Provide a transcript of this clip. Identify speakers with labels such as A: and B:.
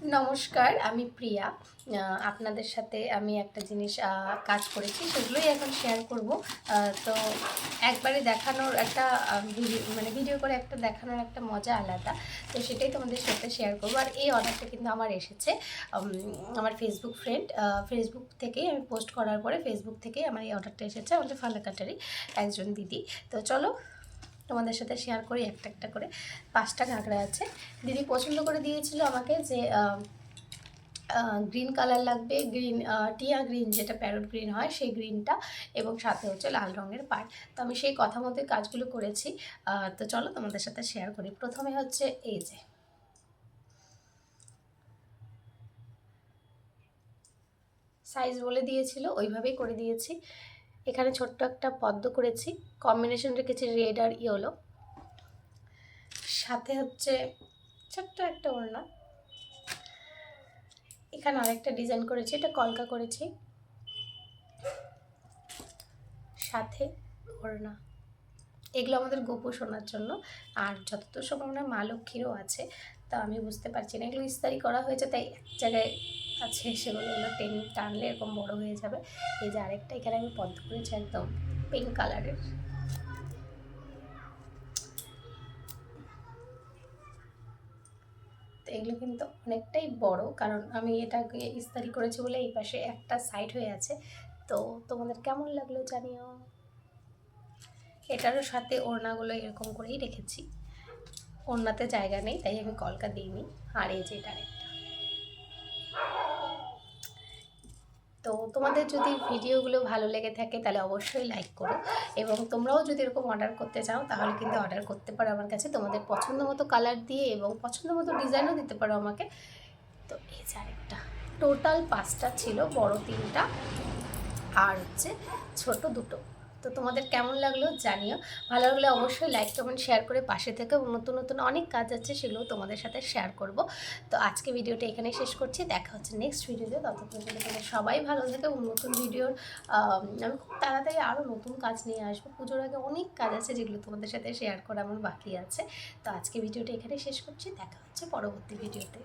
A: নমস্কার, আমি প্রিয়া। আপনাদের সাথে আমি একটা জিনিস কাজ করেছি, সেগুলোই এখন শেয়ার করব। তো একবারে দেখানোর একটা ভিডিও করে একটা দেখানোর একটা মজা আলাদা। তো সেটাই তোমাদের সাথে শেয়ার করব। আর এই অর্ডারটা কিন্তু আমার এসেছে আমার ফেসবুক থেকেই আমি পোস্ট করার পরে ফেসবুক থেকেই আমার এই অর্ডারটা এসেছে আমাদের ফালাকাটারই একজন দিদি। তো চলো তোমাদের সাথে শেয়ার করি একটা একটা করে। 5টা ঘাগরা আছে। দিদি পছন্দ করে দিয়েছিল আমাকে যে গ্রিন কালার লাগবে, টিয়া গ্রিন, যেটা প্যারট গ্রিন হয় সেই গ্রিনটা, এবং সাথে হচ্ছে লাল রঙের পাড়। তো আমি সেই কথা মতোই কাজগুলো করেছি। তো চলো তোমাদের সাথে শেয়ার করি। প্রথমে হচ্ছে এই যে সাইজ বলে দিয়েছিল, ওইভাবেই করে দিয়েছি। এখানে ছোট্ট একটা পদ্ম করেছি, কম্বিনেশন রেখেছি রেড আর ইয়েলো। সাথে হচ্ছে ছোট্ট একটা ওড়না। এখানে আরেকটা ডিজাইন করেছি, এটা কলকা করেছি, সাথে ওড়না। এগুলো আমাদের গোপু শোনার জন্য। আর যতদূর সম্ভাবনা মা লক্ষ্মীরও আছে, তা আমি বুঝতে পারছি না, এগুলো ইস্তারি করা হয়েছে তাই এক জায়গায় আছে, সেগুলো টানলে এরকম বড় হয়ে যাবে। এই যে আরেকটা এখানে আমি পদ্ম করেছি একদম পিঙ্ক কালারের। তো এগুলো কিন্তু অনেকটাই বড়, কারণ আমি এটাকে ইস্তারি করেছি বলে এই পাশে একটা সাইড হয়ে আছে। তো তোমাদের কেমন লাগলো জানিও। এটারও সাথে ওড়নাগুলো এরকম করেই রেখেছি, ওড়নাতে জায়গা নেই তাই আমি কলকা দিইনি। আর এই যে এটা আরেকটা। তো তোমাদের যদি ভিডিওগুলো ভালো লেগে থাকে তাহলে অবশ্যই লাইক করো, এবং তোমরাও যদি এরকম অর্ডার করতে চাও তাহলে কিন্তু অর্ডার করতে পারো আমার কাছে, তোমাদের পছন্দ মতো কালার দিয়ে এবং পছন্দ মতো ডিজাইনও দিতে পারো আমাকে। তো এই যে আরেকটা। টোটাল 5টা ছিল, বড় 3টা আর হচ্ছে ছোট 2টো। তো তোমাদের কেমন লাগলো জানিও। ভালো লাগলে অবশ্যই লাইক কমেন্ট শেয়ার করে পাশে থেকে, নতুন নতুন অনেক কাজ আছে সেগুলো তোমাদের সাথে শেয়ার করব। তো আজকে ভিডিওটা এখানেই শেষ করছি, দেখা হচ্ছে নেক্সট ভিডিওতে। ততক্ষণ পর্যন্ত সবাই ভালো থাকে, এবং নতুন ভিডিওর আমি খুব তাড়াতাড়ি আরও নতুন কাজ নিয়ে আসবো। পুজোর আগে অনেক কাজ আছে যেগুলো তোমাদের সাথে শেয়ার করা আমার বাকি আছে। তো আজকে ভিডিওটা এখানেই শেষ করছি, দেখা হচ্ছে পরবর্তী ভিডিওতে।